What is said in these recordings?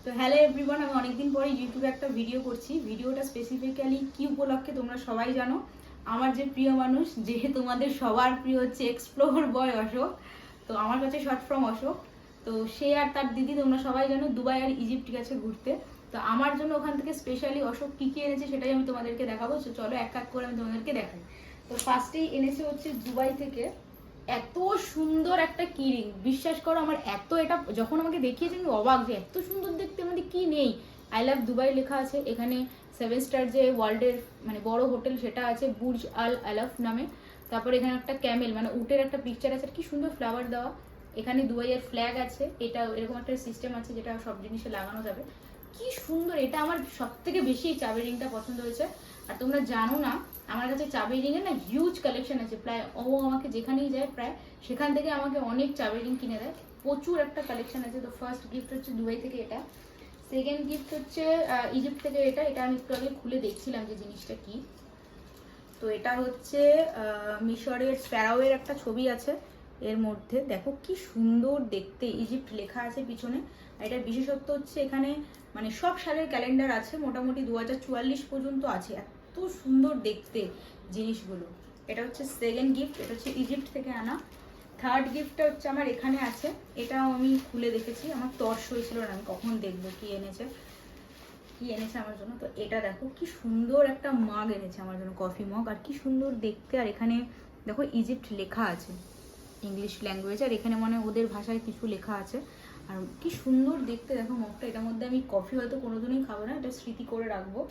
তো hello everyone, আমি অনেকদিন পরে ইউটিউবে একটা ভিডিও করছি। ভিডিওটা স্পেসিফিক্যালি কি উপলক্ষে তোমরা সবাই জানো। আমার যে প্রিয় মানুষ, যে তোমাদের সবার প্রিয় হচ্ছে এক্সপ্লোর বয় অশোক, তো আমার কাছে শর্ট ফর্ম অশোক। তো সে আর তার দিদি তোমরা সবাই জানো দুবাই আর ইজিপ্ট গেছে ঘুরতে। তো আমার জন্য ওখান থেকে স্পেশালি অশোক কী কী এনেছে সেটাই আমি তোমাদেরকে দেখাবো। তো চলো এক এক করে আমি তোমাদেরকে দেখাই। তো ফার্স্টেই এনেছে হচ্ছে দুবাই থেকে এত সুন্দর একটা কিরিং। বিশ্বাস করো, আমার এত এটা যখন আমাকে দেখিয়েছে আমি অবাক যে এত সুন্দর দেখতে, আমাদের কি নেই। আই লাভ দুবাই লেখা আছে এখানে। 7 স্টার যে ওয়ার্ল্ডের মানে বড় হোটেল সেটা আছে, বুর্জ আল আলাফ নামে। তারপর এখানে একটা ক্যামেল মানে উটের একটা পিকচার আছে, কি সুন্দর ফ্লাওয়ার দেওয়া। এখানে দুবাইয়ের ফ্ল্যাগ আছে, এটা এরকম একটা সিস্টেম আছে যেটা সব জিনিসে লাগানো যাবে। কি সুন্দর, এটা আমার সব থেকে বেশি চাবি রিংটা পছন্দ হয়েছে। আর তোমরা জানো না, আমার কাছে চাবি রিংয়ের না হিউজ কালেকশন আছে। প্রায় ও আমাকে যেখানেই যায় প্রায় সেখান থেকে আমাকে অনেক চাবি রিং কিনে দেয়, প্রচুর একটা কালেকশন আছে। তো ফার্স্ট গিফট হচ্ছে দুবাই থেকে এটা। সেকেন্ড গিফট হচ্ছে ইজিপ্ট থেকে এটা। এটা আমি একটু আগে খুলে দেখছিলাম যে জিনিসটা কি। তো এটা হচ্ছে মিশরের ফেরাওয়ের একটা ছবি আছে এর মধ্যে। দেখো কি সুন্দর দেখতে, ইজিপ্ট লেখা আছে পিছনে। আর এটার বিশেষত্ব হচ্ছে এখানে মানে সব সালের ক্যালেন্ডার আছে, মোটামুটি 2044 পর্যন্ত আছে। এত সুন্দর দেখতে জিনিসগুলো। এটা হচ্ছে সেকেন্ড গিফট, এটা হচ্ছে ইজিপ্ট থেকে আনা। থার্ড গিফটটা হচ্ছে আমার এখানে আছে, এটাও আমি খুলে দেখেছি, আমার তর্স হয়েছিল না আমি কখন দেখবো কি এনেছে আমার জন্য। তো এটা দেখো কি সুন্দর একটা মাগ এনেছে আমার জন্য, কফি মগ। আর কি সুন্দর দেখতে। আর এখানে দেখো ইজিপ্ট লেখা আছে ইংলিশ ল্যাঙ্গুয়েজ, আর এখানে মানে ওদের ভাষায় কিছু লেখা আছে। আর কি সুন্দর দেখতে দেখো মগটা। এটার মধ্যে আমি কফি হয়তো কোনোদিনই খাবো না, এটা স্মৃতি করে রাখবো।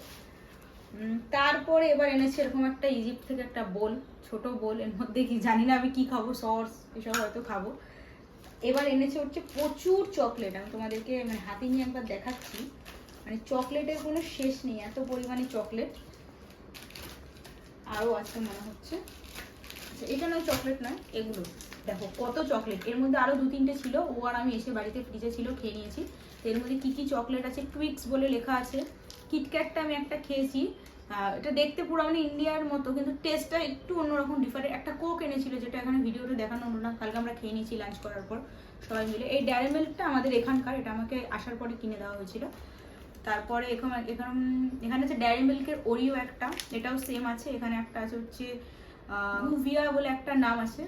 তারপরে এবার এনেছে এরকম একটা ইজিপ্ট থেকে একটা বোল, ছোট বোল। এর মধ্যে কি জানি না আমি কি খাবো, সস এসব হয়তো খাবো। এবার এনেছে হচ্ছে প্রচুর চকলেট। আমি তোমাদেরকে মানে হাতে নিয়ে একবার দেখাচ্ছি, মানে চকলেটের কোনো শেষ নেই, এত পরিমাণে চকলেট। আরও আছে মনে হচ্ছে। আচ্ছা এটা নয় চকলেট নয়, এগুলো দেখো কত চকলেট। এর মধ্যে আরও 2-3টে ছিল, ও আর আমি এসে বাড়িতে ফ্রিজে ছিল খেয়ে নিয়েছি। তো এর মধ্যে কী কী চকলেট আছে, টুইক্স বলে লেখা আছে। কিটক্যাটটা আমি একটা খেয়েছি, এটা দেখতে পুরো মানে ইন্ডিয়ার মতো, কিন্তু টেস্টটা একটু অন্যরকম ডিফারেন্ট। একটা কোক এনেছিল যেটা এখানে ভিডিওতে দেখানো হলো না, কালকে আমরা খেয়ে নিয়েছি লাঞ্চ করার পর সবাই মিলে। এই ডেয়ারি মিল্কটা আমাদের এখানকার, এটা আমাকে আসার পরে কিনে দেওয়া হয়েছিল। তারপরে এখানে হচ্ছে ডেয়ারি মিল্কের ওরিও একটা, এটাও সেম আছে। এখানে একটা আছে হচ্ছে গুভিয়া বলে একটা নাম আছে,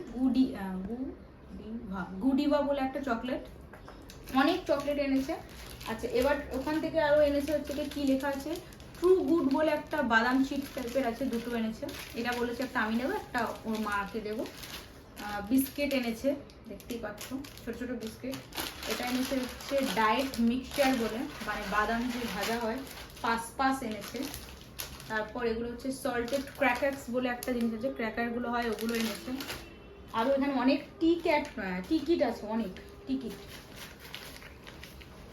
গুডিভা বলে একটা চকলেট। অনেক চকলেট এনেছে। আচ্ছা এবার ওখান থেকে আরও এনেছে হচ্ছে কি লেখা আছে, ট্রু গুড বলে একটা বাদাম চিপস টাইপের আছে, দুটো এনেছে। এটা বলেছে একটা আমি নেবো, একটা ওর মাকে দেবো। বিস্কিট এনেছে, দেখতেই পাচ্ছ ছোট ছোট বিস্কিট। এটা এনেছে হচ্ছে ডায়েট মিক্সচার বলে, মানে বাদাম যে ভাজা হয়, পাস এনেছে। তারপর এগুলো হচ্ছে সল্টেড ক্র্যাকার্স বলে একটা জিনিস আছে, ক্র্যাকারগুলো হয় ওগুলো এনেছে। আরও এখানে অনেক টিকিট আছে, অনেক টিকিট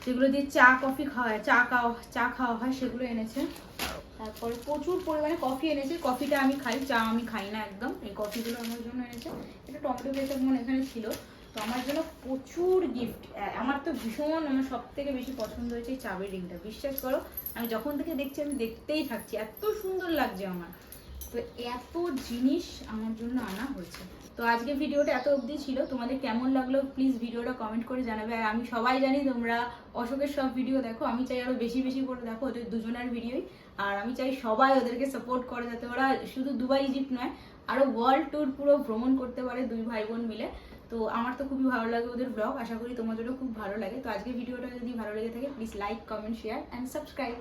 যেগুলো দিয়ে চা কফি খাওয়া হয়, চা খাওয়া হয়, সেগুলো এনেছে। তারপরে প্রচুর পরিমাণে কফি এনেছে। কফিটা আমি খাই, চা আমি খাই না একদম। এই কফিগুলো আমার জন্য এনেছে। এটা টমেটো কেচাপ মনে এখানে ছিল। তো আমার জন্য প্রচুর গিফট। আমার তো ভীষণ, আমার সব থেকে বেশি পছন্দ হয়েছে এই চাবির রিংটা। বিশ্বাস করো আমি যখন থেকে দেখছি আমি দেখতেই থাকছি, এত সুন্দর লাগছে আমার। তো এত জিনিস আমার জন্য আনা হয়েছে। তো আজকে ভিডিওটা এত অবধি ছিল, তোমাদের কেমন লাগলো প্লিজ ভিডিওটা কমেন্ট করে জানাবে। আর আমি সবাই জানি তোমরা অশোকের সব ভিডিও দেখো, আমি চাই আরো বেশি বেশি করে দেখো ওদের দুজনের ভিডিওই। আর আমি চাই সবাই ওদেরকে সাপোর্ট করে, যাতে ওরা শুধু দুবাই ইজিপ্ট নয় আরো ওয়ার্ল্ড ট্যুর পুরো ভ্রমণ করতে পারে দুই ভাই বোন মিলে। তো আমার তো খুবই ভালো লাগে ওদের ব্লগ, আশা করি তোমাদেরও খুব ভালো লাগে। তো আজকে ভিডিওটা যদি ভালো লেগে থাকে please like comment share and subscribe.